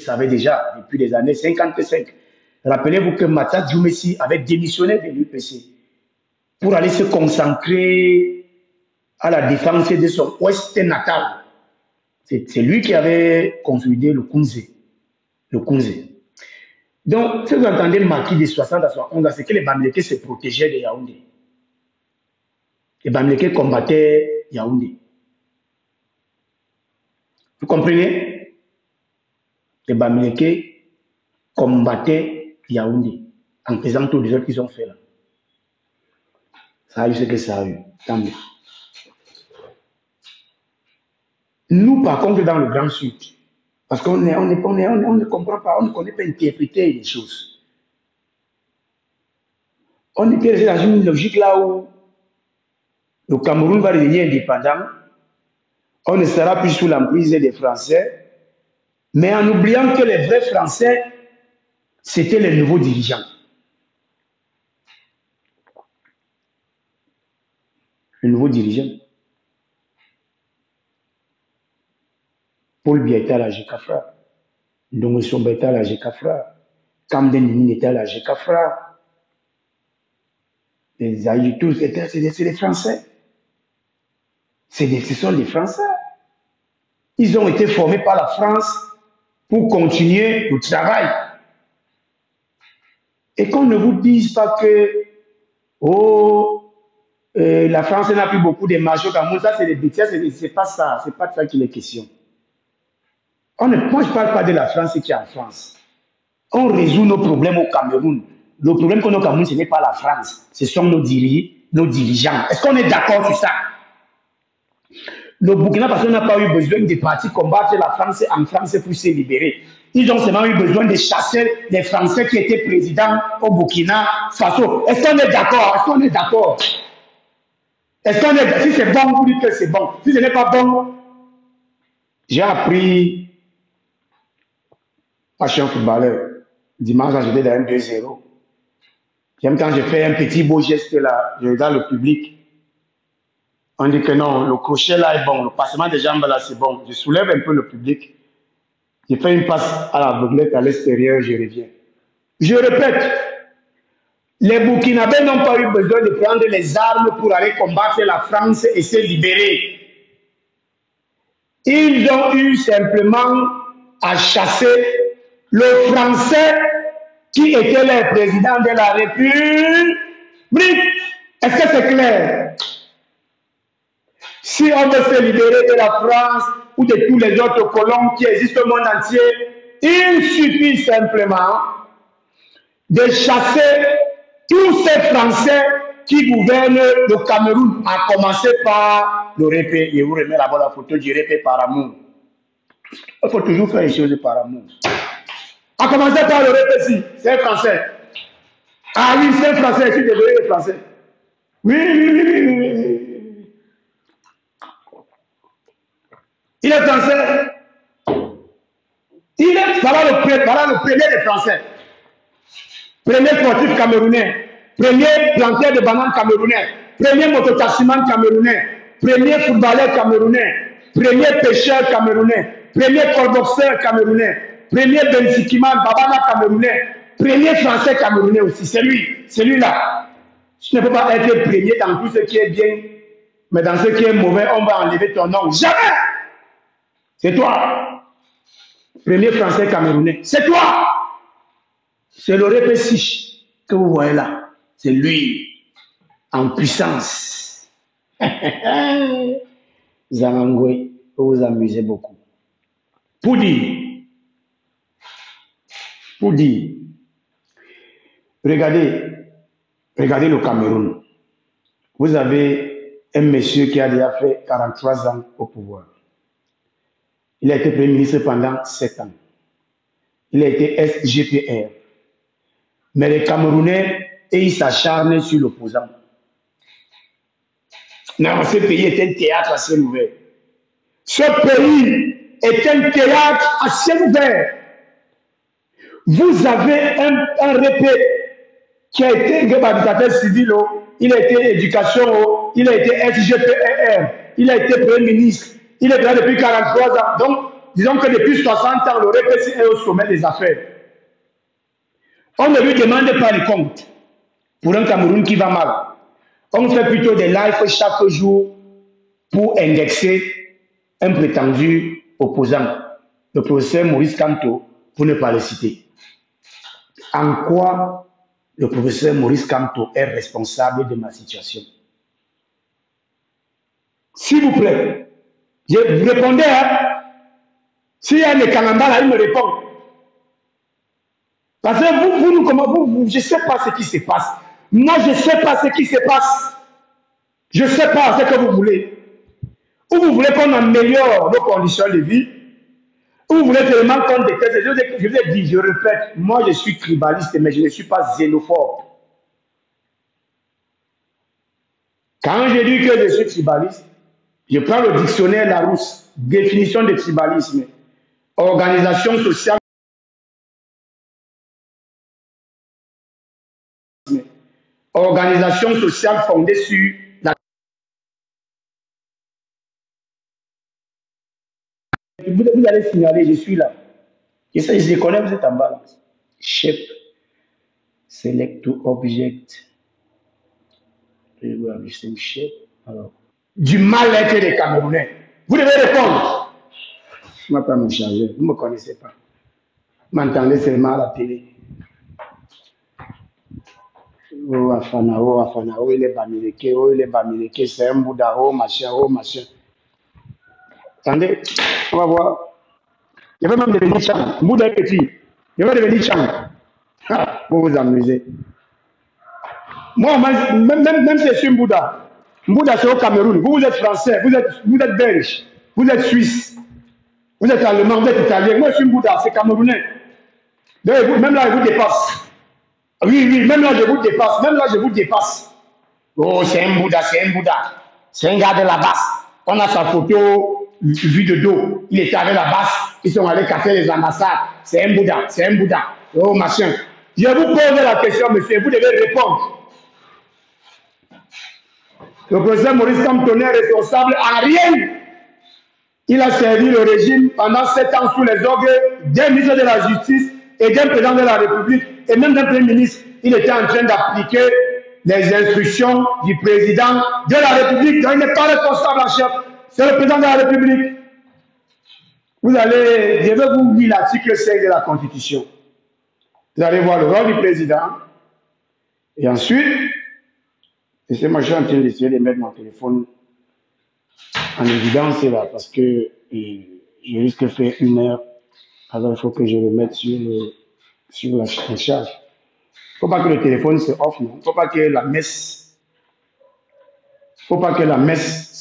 savez déjà depuis les années 55. Rappelez-vous que Mata Djoumessi avait démissionné de l'UPC pour aller se concentrer à la défense de son ouest natal. C'est lui qui avait consolidé le Kounzé. Donc, si vous entendez le marquis de 60 à 71, c'est que les Bamileke se protégeaient de Yaoundé. Les Bamileke combattaient Yaoundé. Vous comprenez? Les Bamileke combattaient Yaoundé en faisant tout les autres qu'ils ont fait là. Ça a eu ce que ça a eu. Tant mieux. Nous, par contre, dans le Grand Sud, parce qu'on ne comprend pas, on ne connaît pas interpréter les choses. On était dans une logique là où le Cameroun va devenir indépendant, on ne sera plus sous l'emprise des Français, mais en oubliant que les vrais Français, c'était les nouveaux dirigeants. Les nouveaux dirigeants. Paul Biya était à la GECAFRA, Ndongo Somba était à la GECAFRA, Kamden Nini était à la GECAFRA. Les Aïtous, c'est les Français. Ce sont des Français. Ils ont été formés par la France pour continuer le travail. Et qu'on ne vous dise pas que la France n'a plus beaucoup de marché au Cameroun, ça c'est des bêtises, c'est pas ça, c'est pas de ça qu'il est question. Moi je ne parle pas de la France qui est en France. On résout nos problèmes au Cameroun. Le problème qu'on a au Cameroun, ce n'est pas la France, ce sont nos dirigeants. Est-ce qu'on est d'accord sur ça? Le Burkina Faso n'a pas eu besoin de partir combattre la France en France pour se libérer. Ils ont seulement eu besoin de chasser les Français qui étaient présidents au Burkina Faso. Est-ce qu'on est d'accord? Est-ce qu'on est d'accord? Est-ce qu'on est d'accord? Si c'est bon, vous dites que c'est bon. Si ce n'est pas bon, j'ai appris, moi je suis un footballeur. Dimanche, j'étais dans un 2-0. J'aime quand je fais un petit beau geste là, je regarde le public. On dit que non, le crochet là est bon, le passement des jambes là c'est bon. Je soulève un peu le public. Je fais une passe à la bouglette à l'extérieur, je reviens. Je répète, les Burkinabés n'ont pas eu besoin de prendre les armes pour aller combattre la France et se libérer. Ils ont eu simplement à chasser le Français qui était le président de la République. Est-ce que c'est clair? Si on veut se libérer de la France ou de tous les autres colons qui existent au monde entier, il suffit simplement de chasser tous ces Français qui gouvernent le Cameroun, à commencer par le répé. Je vous remets là-bas la photo du répé par amour. Il faut toujours faire les choses par amour. À commencer par le répé, c'est un Français. Ah oui, c'est un Français, je suis désolé, les Français. Oui. Il est français. Voilà le premier des Français. Premier sportif camerounais. Premier planteur de bananes camerounais. Premier mototaximan camerounais. Premier footballeur camerounais. Premier pêcheur camerounais. Premier corboxeur camerounais. Premier bensikiman babana camerounais. Premier français camerounais aussi. C'est lui. Celui-là. Tu ne peux pas être premier dans tout ce qui est bien. Mais dans ce qui est mauvais, on va enlever ton nom. Jamais! C'est toi. Premier français camerounais. C'est toi. C'est le répétiche que vous voyez là. C'est lui. En puissance. Zamangwe, vous vous amusez beaucoup. Pour dire. Regardez le Cameroun. Vous avez un monsieur qui a déjà fait 43 ans au pouvoir. Il a été Premier ministre pendant 7 ans. Il a été SGPR. Mais les Camerounais, ils s'acharnent sur l'opposant. Non, ce pays est un théâtre à ciel ouvert. Ce pays est un théâtre à ciel ouvert. Vous avez un répé qui a été dictateur civil, il a été éducation, il a été SGPR, il a été Premier ministre. Il est là depuis 43 ans. Donc, disons que depuis 60 ans, le RPC est au sommet des affaires. On ne lui demande pas les comptes pour un Cameroun qui va mal. On fait plutôt des lives chaque jour pour indexer un prétendu opposant, le professeur Maurice Kamto, pour ne pas le citer. En quoi le professeur Maurice Kamto est responsable de ma situation? S'il vous plaît, vous répondez, hein? S'il y a des Kalamba là, il me répond. Parce que vous, je ne sais pas ce qui se passe. Moi, je ne sais pas ce qui se passe. Je ne sais pas ce que vous voulez. Ou vous voulez qu'on améliore nos conditions de vie, ou vous voulez tellement qu'on déteste. Je vous ai dit, je répète, moi je suis tribaliste, mais je ne suis pas xénophobe. Quand je dis que je suis tribaliste, je prends le dictionnaire Larousse, définition de tribalisme, organisation sociale. Organisation sociale fondée sur la... Vous allez signaler, je suis là. Je connais, vous êtes en bas. Shape, select to object. Shape. Alors, du mal-être des Camerounais. Vous devez répondre. Je ne vais pas me changer, vous ne me connaissez pas. Vous m'entendez seulement à la télé. Oh, Afanao, il est Bamileke, c'est un Bouddha, oh, machin. Attendez, on va voir. Je vais même devenir Chang. Bouddha est petit. Je vais devenir Chang. Pour vous amuser. Moi, même si je suis un Bouddha, c'est au Cameroun. Vous êtes français, vous êtes belge, vous êtes suisse, vous êtes allemand, vous êtes italien. Moi, je suis un Bouddha, c'est camerounais. Donc, même là, je vous dépasse. Oui, même là, je vous dépasse. Oh, c'est un Bouddha. C'est un gars de la basse. On a sa photo vue de dos. Il était avec la basse. Ils sont allés casser les ambassades. C'est un Bouddha. Oh, machin. Je vous pose la question, monsieur. Vous devez répondre. Le professeur Maurice Kamto est responsable à rien. Il a servi le régime pendant 7 ans sous les orgues d'un ministre de la Justice et d'un président de la République et même d'un Premier ministre. Il était en train d'appliquer les instructions du président de la République. Donc, il n'est pas responsable en chef. C'est le président de la République. Je vais vous lire l'article 5 de la Constitution. Vous allez voir le rôle du président. Et ensuite, moi je suis en train d'essayer de mettre mon téléphone en évidence là, parce que je risque de faire 1 heure. Alors il faut que je le mette sur la charge. Il ne faut pas que le téléphone se off, non. Il ne faut pas que la messe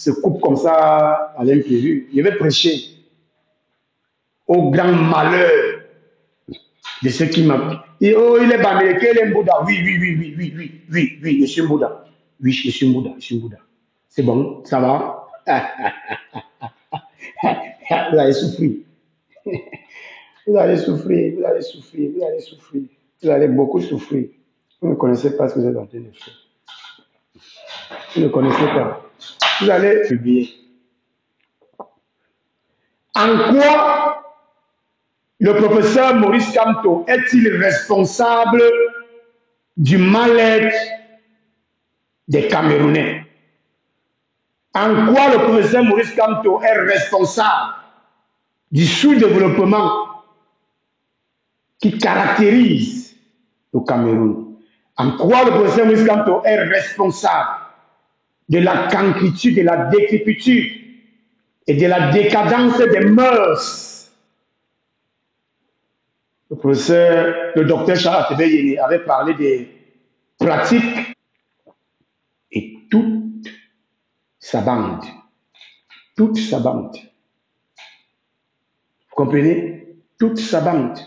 se coupe comme ça à l'imprévu. Je vais prêcher au grand malheur de ceux qui m'appellent. Oh, il est Bamileke, il est un Bouddha. Oui, je suis un Bouddha. Oui, je suis un Bouddha. C'est bon, ça va. Vous allez souffrir. Vous allez beaucoup souffrir. Vous ne connaissez pas ce que vous êtes en train de faire. Vous ne connaissez pas. Vous allez publier. En quoi le professeur Maurice Kamto est-il responsable du mal-être des Camerounais? En quoi le professeur Maurice Kamto est responsable du sous-développement qui caractérise le Cameroun? En quoi le professeur Maurice Kamto est responsable de la cancritude, de la décrépitude et de la décadence des mœurs? Le docteur Charles Atebe avait parlé des pratiques et toute sa bande. Vous comprenez? Toute sa bande.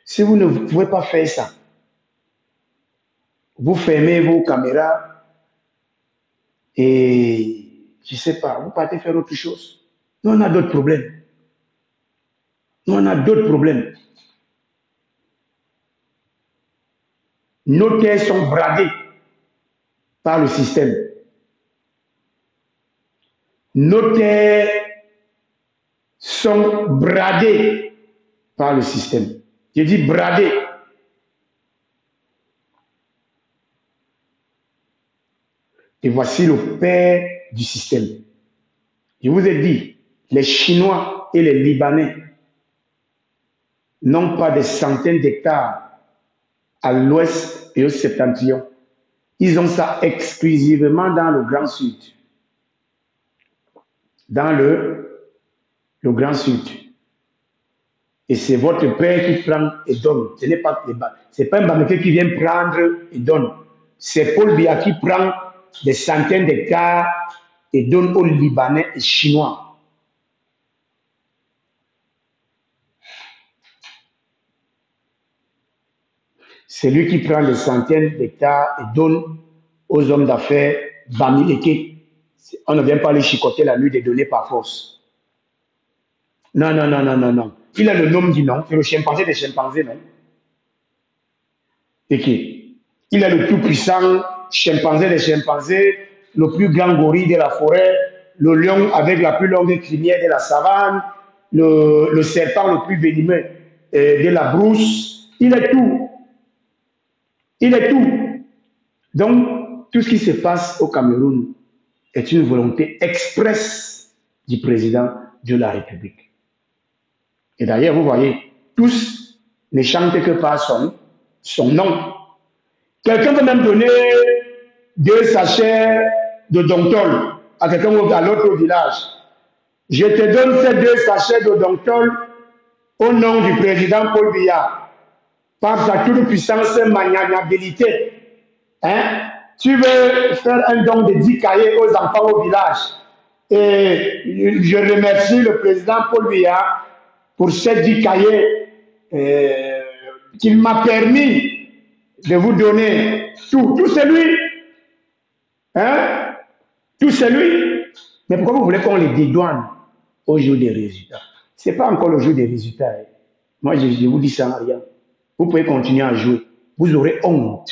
Si vous ne pouvez pas faire ça, vous fermez vos caméras et je ne sais pas, vous partez faire autre chose. Nous, on a d'autres problèmes. Nos terres sont bradées par le système. Nos terres sont bradées par le système. Je dis bradées. Et voici le père du système. Je vous ai dit, les Chinois et les Libanais n'ont pas des centaines d'hectares à l'ouest et au septentrion. Ils ont ça exclusivement dans le Grand Sud. Dans le Grand Sud. Et c'est votre père qui prend et donne. Ce n'est pas un Bamileke qui vient prendre et donne. C'est Paul Biya qui prend des centaines d'hectares et donne aux Libanais et Chinois. C'est lui qui prend des centaines d'hectares et donne aux hommes d'affaires Bamileke. On ne vient pas les chicoter la nuit des données par force. Non, non, non, non, non, non. Il a le nom du nom. C'est le chimpanzé des chimpanzés, non? Et qui? Il est le plus puissant chimpanzé des chimpanzés, le plus grand gorille de la forêt, le lion avec la plus longue crinière de la savane, le serpent le plus venimeux de la brousse. Il est tout. Il est tout. Donc, tout ce qui se passe au Cameroun est une volonté expresse du président de la République. Et d'ailleurs, vous voyez, tous ne chantent que par son nom. Quelqu'un peut même donner 2 sachets de Donctol à quelqu'un à l'autre village. Je te donne ces 2 sachets de Donctol au nom du président Paul Biya. Par sa toute puissance et magnanimité. Hein? Tu veux faire un don de 10 cahiers aux enfants au village. Et je remercie le président Paul Biya pour ces 10 cahiers qu'il m'a permis de vous donner tout. Tout c'est lui. Hein? Tout c'est lui. Mais pourquoi vous voulez qu'on les dédouane au jour des résultats? Ce n'est pas encore le jour des résultats. Hein. Moi, je vous dis ça en rien. Vous pouvez continuer à jouer. Vous aurez honte.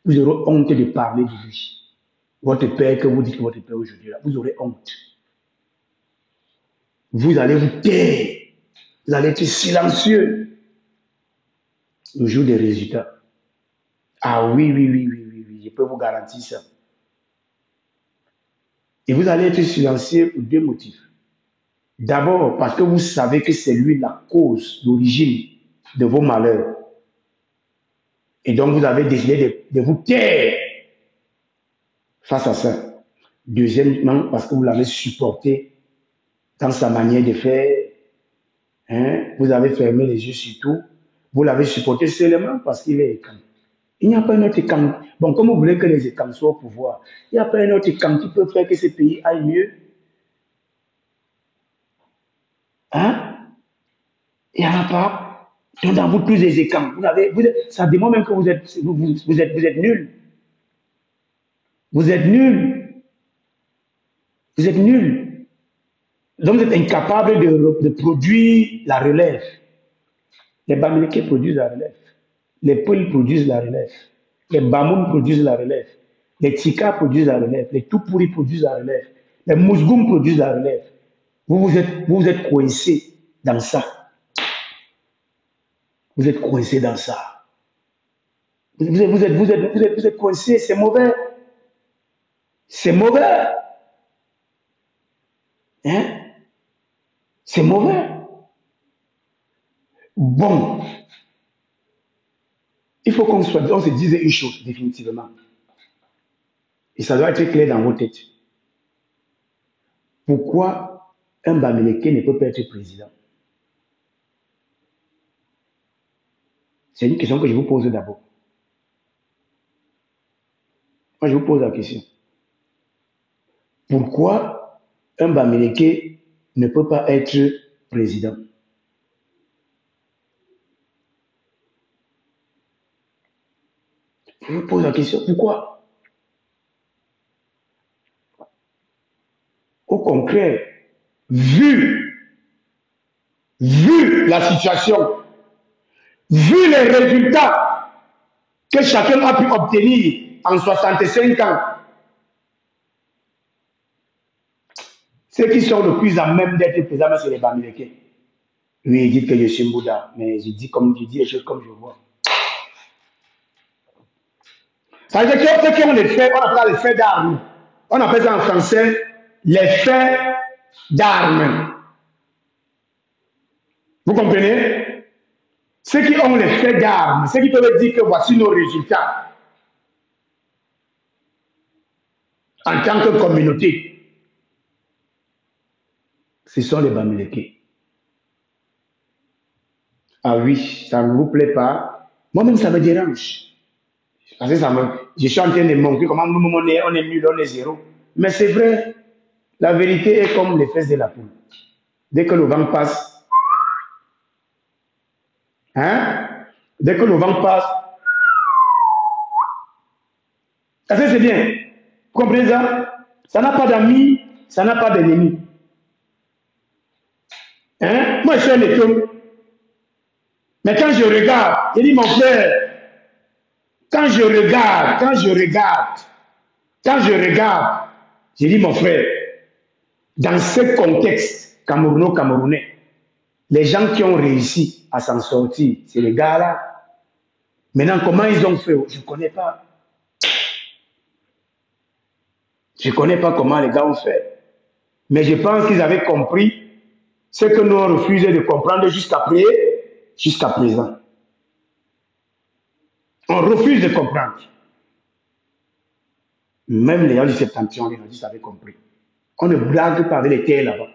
Vous aurez honte de parler de lui. Votre père, que vous dites que votre père aujourd'hui, là, vous aurez honte. Vous allez vous taire. Vous allez être silencieux. Le jour des résultats. Ah oui, oui, oui, oui, oui, oui, je peux vous garantir ça. Et vous allez être silencieux pour 2 motifs. D'abord, parce que vous savez que c'est lui la cause, l'origine de vos malheurs. Et donc, vous avez décidé de vous taire face à ça. Deuxièmement, parce que vous l'avez supporté dans sa manière de faire. Hein? Vous avez fermé les yeux sur tout. Vous l'avez supporté seulement parce qu'il est écran. Il n'y a pas un autre camp. Bon, comme vous voulez que les écrans soient au pouvoir, il n'y a pas un autre camp qui peut faire que ce pays aille mieux. Hein? Il n'y en a pas. Donc, dans vous tous les écrans, ça démontre même que vous êtes nuls. Vous êtes nuls. Vous êtes nuls. Donc, vous êtes incapables de produire la relève. Les Bamileke produisent la relève. Les Poules produisent la relève. Les Bamoun produisent la relève. Les Tika produisent la relève. Les Tupuri produisent la relève. Les Mousgoum produisent la relève. Vous êtes coincés dans ça. Vous êtes coincés dans ça. Vous êtes coincés, c'est mauvais. C'est mauvais. Hein? C'est mauvais. Bon. Il faut qu'on se dise une chose, définitivement. Et ça doit être clair dans vos têtes. Pourquoi un Bamileke ne peut pas être président? C'est une question que je vous pose d'abord. Moi, je vous pose la question. Pourquoi un Bamileke ne peut pas être président? Je vous pose la question. Pourquoi? Au contraire, vu la situation, vu les résultats que chacun a pu obtenir en 65 ans, Ceux qui sont le plus à même d'être présents, c'est les Bamileke. Oui, ils disent que je suis Bouddha, mais je dis les choses comme je vois. Ça veut dire que ceux qui ont les faits, on appelle les faits d'armes. On appelle ça en français les faits d'armes. Vous comprenez? Ceux qui ont les faits d'armes, ceux qui peuvent dire que voici nos résultats en tant que communauté, ce sont les Bamileke. Ah oui, ça ne vous plaît pas. Moi-même, ça me dérange. Parce que je suis en train de montrer comment nous, on est nul, on est zéro. Mais c'est vrai, la vérité est comme les fesses de la poule. Dès que le vent passe, hein? Dès que le vent passe, c'est bien. Vous comprenez ça? Ça n'a pas d'amis, ça n'a pas d'ennemis. Hein? Moi, je suis un étonne. Mais quand je regarde, je dis mon frère, quand je regarde, je dis mon frère, dans ce contexte camerounais, les gens qui ont réussi à s'en sortir, c'est les gars là. Maintenant, comment ils ont fait? Je ne connais pas. Je ne connais pas comment les gars ont fait. Mais je pense qu'ils avaient compris ce que nous avons refusé de comprendre jusqu'à présent. On refuse de comprendre. Même les gens du Septentrion, ils avaient compris. On ne blague pas avec les terres là-bas.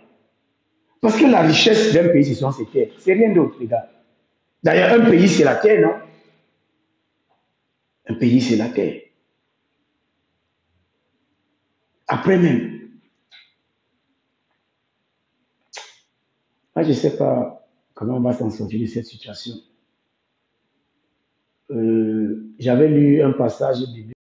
Parce que la richesse d'un pays, ce sont ses terres. C'est rien d'autre, les gars. D'ailleurs, un pays, c'est la terre, non? Un pays, c'est la terre. Après même, moi, je ne sais pas comment on va s'en sortir de cette situation. J'avais lu un passage biblique.